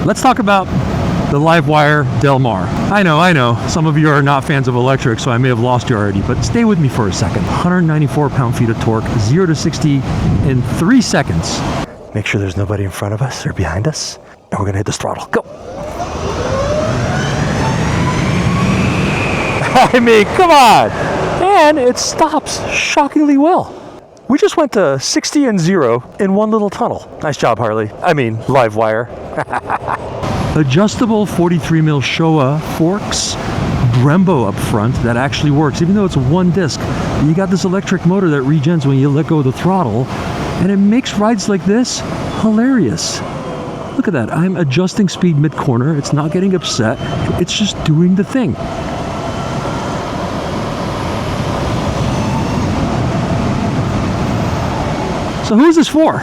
Let's talk about the Livewire Del Mar. I know, some of you are not fans of electric, so I may have lost you already, but stay with me for a second. 194 pound-feet of torque, 0 to 60 in 3 seconds. Make sure there's nobody in front of us or behind us, and we're gonna hit this throttle. Go! I mean, come on! And it stops shockingly well. We just went to 60 and 0 in one little tunnel. Nice job, Harley. I mean, Livewire. Adjustable 43mm Showa forks, Brembo up front that actually works. Even though it's one disc, you got this electric motor that regens when you let go of the throttle, and it makes rides like this hilarious. Look at that. I'm adjusting speed mid-corner. It's not getting upset. It's just doing the thing. So who is this for?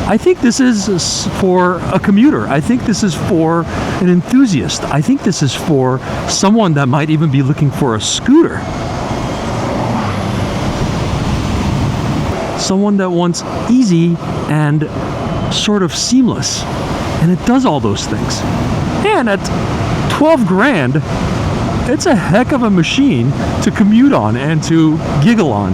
I think this is for a commuter. I think this is for an enthusiast. I think this is for someone that might even be looking for a scooter. Someone that wants easy and sort of seamless. And it does all those things. And at 12 grand, it's a heck of a machine to commute on and to giggle on.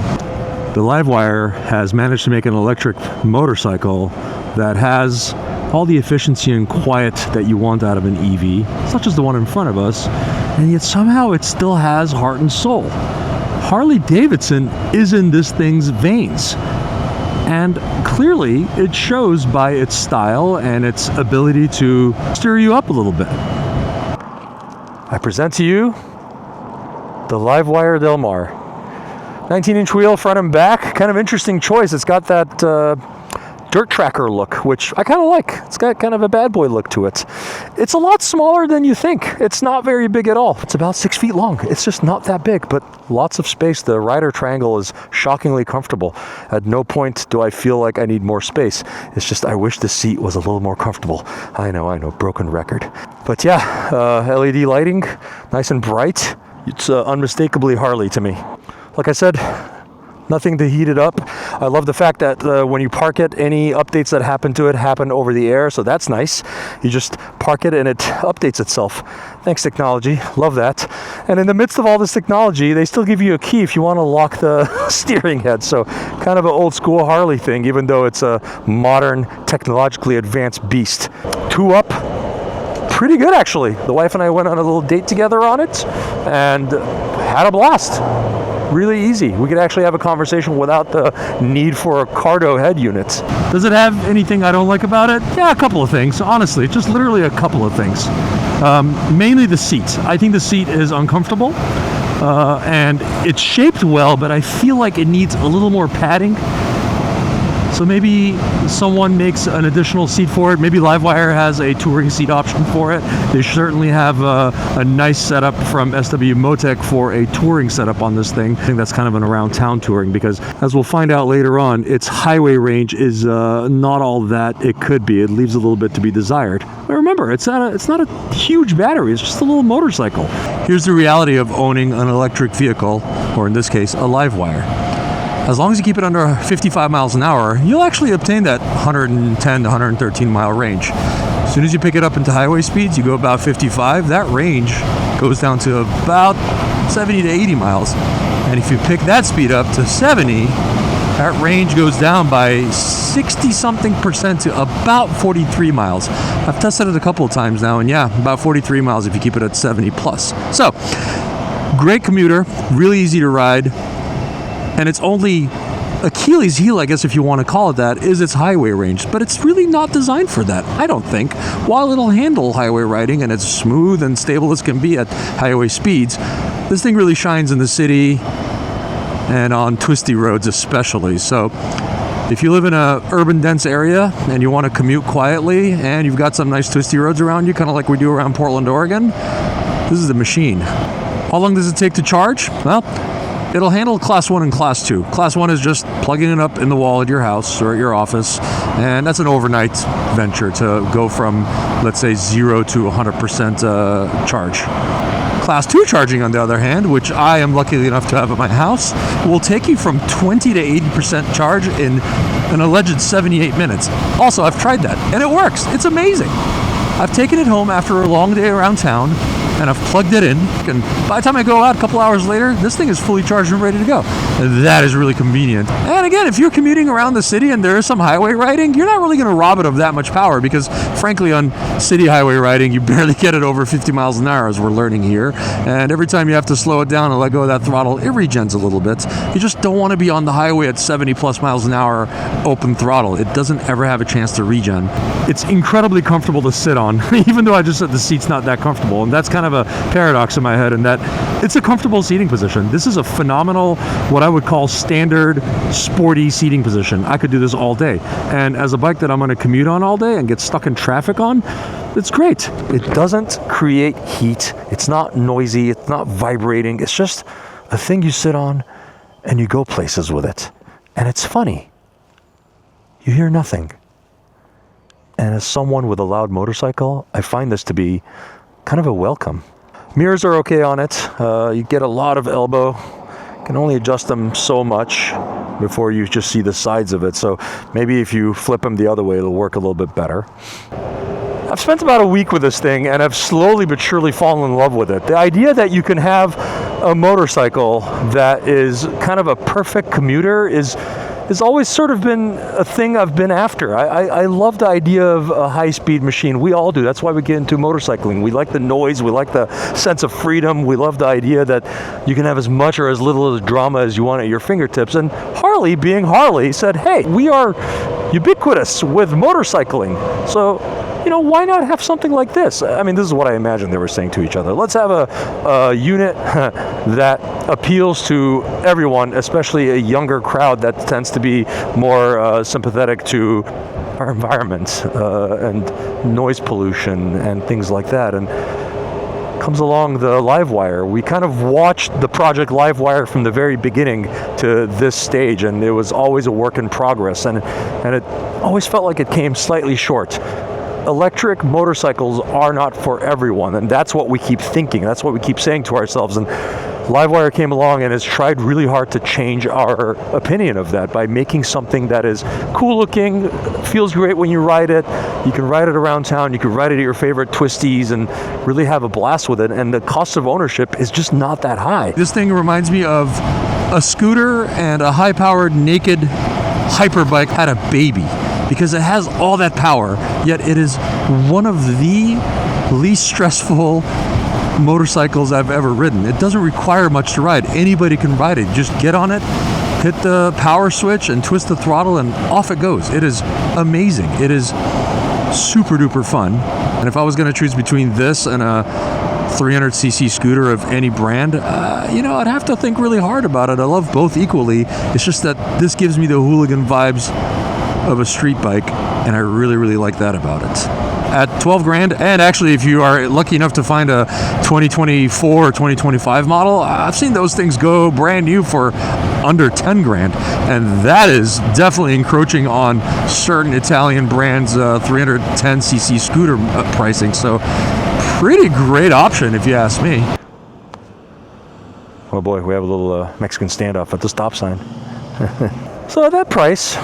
The Livewire has managed to make an electric motorcycle that has all the efficiency and quiet that you want out of an EV, such as the one in front of us, and yet somehow it still has heart and soul. Harley Davidson is in this thing's veins, and clearly it shows by its style and its ability to stir you up a little bit. I present to you the Livewire Del Mar. 19-inch wheel, front and back. Kind of interesting choice. It's got that dirt tracker look, which I kind of like. It's got kind of a bad boy look to it. It's a lot smaller than you think. It's not very big at all. It's about 6 feet long. It's just not that big, but lots of space. The rider triangle is shockingly comfortable. At no point do I feel like I need more space. It's just I wish the seat was a little more comfortable. I know, broken record. But yeah, LED lighting, nice and bright. It's unmistakably Harley to me. Like I said, nothing to heat it up. I love the fact that when you park it, any updates that happen to it happen over the air, so that's nice. You just park it and it updates itself. Thanks, technology. Love that. And in the midst of all this technology, they still give you a key if you want to lock the steering head. So kind of an old school Harley thing, even though it's a modern, technologically advanced beast. 2 up. Pretty good, actually. The wife and I went on a little date together on it and had a blast. Really easy. We could actually have a conversation without the need for a Cardo head unit. Does it have anything I don't like about it? Yeah, a couple of things. Honestly, just literally a couple of things. Mainly the seat. I think the seat is uncomfortable and it's shaped well, but I feel like it needs a little more padding. So maybe someone makes an additional seat for it. Maybe Livewire has a touring seat option for it. They certainly have a nice setup from SW Motec for a touring setup on this thing. I think that's kind of an around town touring, because as we'll find out later on, its highway range is not all that it could be. It leaves a little bit to be desired. But remember, it's not a huge battery. It's just a little motorcycle. Here's the reality of owning an electric vehicle, or in this case, a Livewire. As long as you keep it under 55 miles an hour, you'll actually obtain that 110 to 113 mile range. As soon as you pick it up into highway speeds, you go about 55, that range goes down to about 70 to 80 miles. And if you pick that speed up to 70, that range goes down by 60-something% to about 43 miles. I've tested it a couple of times now, and yeah, about 43 miles if you keep it at 70 plus. So, great commuter, really easy to ride. And its only Achilles heel, I guess if you want to call it that, is its highway range. But it's really not designed for that, I don't think. While it'll handle highway riding and it's smooth and stable as can be at highway speeds, this thing really shines in the city and on twisty roads especially. So if you live in a urban dense area and you want to commute quietly and you've got some nice twisty roads around you, kind of like we do around Portland, Oregon, this is a machine. How long does it take to charge? Well, it'll handle Class 1 and Class 2. Class 1 is just plugging it up in the wall at your house or at your office, and that's an overnight venture to go from, let's say, 0 to 100% charge. Class 2 charging, on the other hand, which I am lucky enough to have at my house, will take you from 20 to 80% charge in an alleged 78 minutes. Also, I've tried that, and it works. It's amazing. I've taken it home after a long day around town, and I've plugged it in, and by the time I go out a couple hours later, this thing is fully charged and ready to go. And that is really convenient. And again, if you're commuting around the city and there is some highway riding, you're not really going to rob it of that much power, because frankly, on city highway riding, you barely get it over 50 miles an hour, as we're learning here. And every time you have to slow it down and let go of that throttle, it regens a little bit. You just don't want to be on the highway at 70 plus miles an hour open throttle. It doesn't ever have a chance to regen. It's incredibly comfortable to sit on, even though I just said the seat's not that comfortable. And that's kind of a paradox in my head, in that it's a comfortable seating position. This is a phenomenal, what I would call standard sporty seating position. I could do this all day. And as a bike that I'm going to commute on all day and get stuck in traffic on, it's great. It doesn't create heat. It's not noisy. It's not vibrating. It's just a thing you sit on and you go places with it. And it's funny. You hear nothing. And as someone with a loud motorcycle, I find this to be kind of a welcome. Mirrors are okay on it. You get a lot of elbow. You can only adjust them so much before you just see the sides of it. So maybe if you flip them the other way, it'll work a little bit better. I've spent about a week with this thing, and I've slowly but surely fallen in love with it. The idea that you can have a motorcycle that is kind of a perfect commuter has always sort of been a thing I've been after. I love the idea of a high-speed machine. We all do. That's why we get into motorcycling. We like the noise. We like the sense of freedom. We love the idea that you can have as much or as little of the drama as you want at your fingertips. And Harley, being Harley, said, hey, we are ubiquitous with motorcycling. So, why not have something like this? I mean, this is what I imagine they were saying to each other. Let's have a unit that appeals to everyone, especially a younger crowd that tends to be more sympathetic to our environment and noise pollution and things like that. And comes along the Livewire. We kind of watched the project Livewire from the very beginning to this stage, and it was always a work in progress, and it always felt like it came slightly short. Electric motorcycles are not for everyone, and that's what we keep thinking. That's what we keep saying to ourselves. And Livewire came along and has tried really hard to change our opinion of that by making something that is cool looking, feels great when you ride it. You can ride it around town, you can ride it at your favorite twisties and really have a blast with it. And the cost of ownership is just not that high. This thing reminds me of a scooter and a high-powered naked hyperbike had a baby, because it has all that power, yet it is one of the least stressful motorcycles I've ever ridden. It doesn't require much to ride. Anybody can ride it. Just get on it, hit the power switch and twist the throttle, and off it goes. It is amazing. It is super duper fun. And if I was going to choose between this and a 300cc scooter of any brand, I'd have to think really hard about it. I love both equally. It's just that this gives me the hooligan vibes of a street bike, and I really, really like that about it. At 12 grand, and actually if you are lucky enough to find a 2024 or 2025 model, I've seen those things go brand new for under 10 grand, and that is definitely encroaching on certain Italian brands' 310cc scooter pricing, so pretty great option if you ask me. Oh boy, we have a little Mexican standoff at the stop sign. So at that price,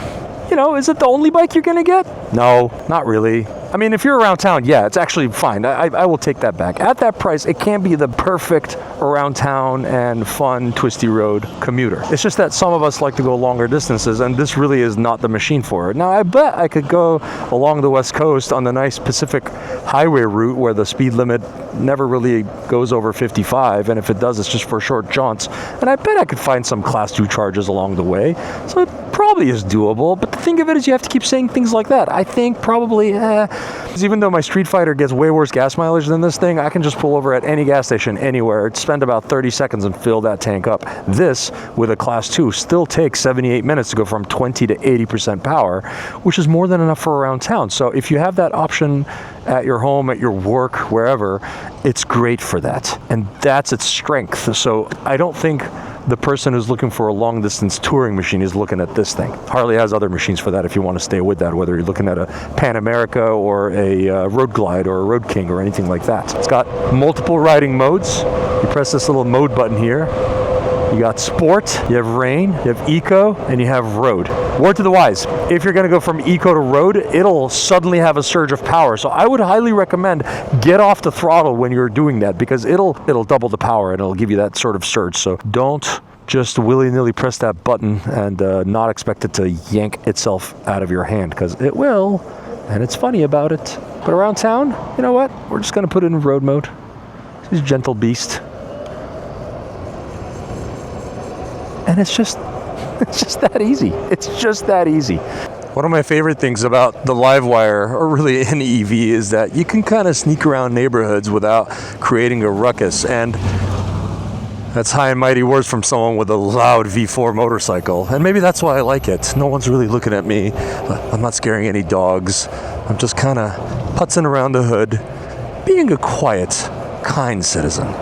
is it the only bike you're going to get? No, not really. I mean, if you're around town, yeah, it's actually fine. I will take that back. At that price, it can be the perfect around town and fun, twisty road commuter. It's just that some of us like to go longer distances, and this really is not the machine for it. Now, I bet I could go along the West Coast on the nice Pacific Highway route where the speed limit never really goes over 55, and if it does, it's just for short jaunts. And I bet I could find some Class 2 charges along the way. So it probably is doable, but the thing of it is you have to keep saying things like that. I think probably, because even though my Street Fighter gets way worse gas mileage than this thing, I can just pull over at any gas station anywhere, spend about 30 seconds and fill that tank up. This, with a Class 2, still takes 78 minutes to go from 20 to 80% power, which is more than enough for around town. So if you have that option at your home, at your work, wherever, it's great for that. And that's its strength. So I don't think the person who's looking for a long distance touring machine is looking at this thing. Harley has other machines for that if you want to stay with that, whether you're looking at a Pan America or a Road Glide or a Road King or anything like that. It's got multiple riding modes. You press this little mode button here. You got sport, you have rain, you have eco, and you have road. Word to the wise, if you're gonna go from eco to road, it'll suddenly have a surge of power. So I would highly recommend get off the throttle when you're doing that, because it'll double the power and it'll give you that sort of surge. So don't just willy-nilly press that button and not expect it to yank itself out of your hand, because it will, and it's funny about it. But around town, you know what? We're just gonna put it in road mode. This gentle beast. And it's just that easy. It's just that easy. One of my favorite things about the Livewire, or really any EV, is that you can kind of sneak around neighborhoods without creating a ruckus. And that's high and mighty words from someone with a loud V4 motorcycle. And maybe that's why I like it. No one's really looking at me. I'm not scaring any dogs. I'm just kind of putzing around the hood, being a quiet, kind citizen.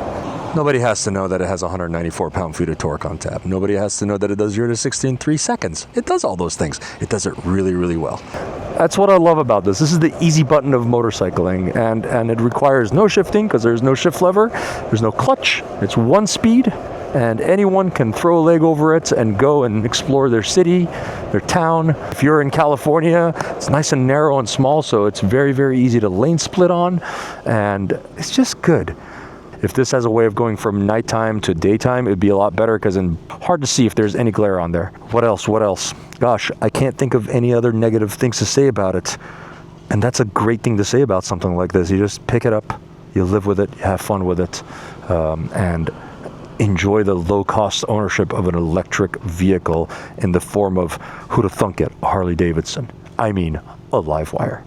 Nobody has to know that it has 194 pound-feet of torque on tap. Nobody has to know that it does 0 to 60 in 3 seconds. It does all those things. It does it really, really well. That's what I love about this. This is the easy button of motorcycling, and it requires no shifting because there's no shift lever. There's no clutch. It's one speed, and anyone can throw a leg over it and go and explore their city, their town. If you're in California, it's nice and narrow and small, so it's very, very easy to lane split on, and it's just good. If this has a way of going from nighttime to daytime, it'd be a lot better, because it's hard to see if there's any glare on there. What else? Gosh, I can't think of any other negative things to say about it. And that's a great thing to say about something like this. You just pick it up, you live with it, you have fun with it, and enjoy the low-cost ownership of an electric vehicle in the form of, who'd have thunk it, a Harley Davidson. I mean, a Livewire.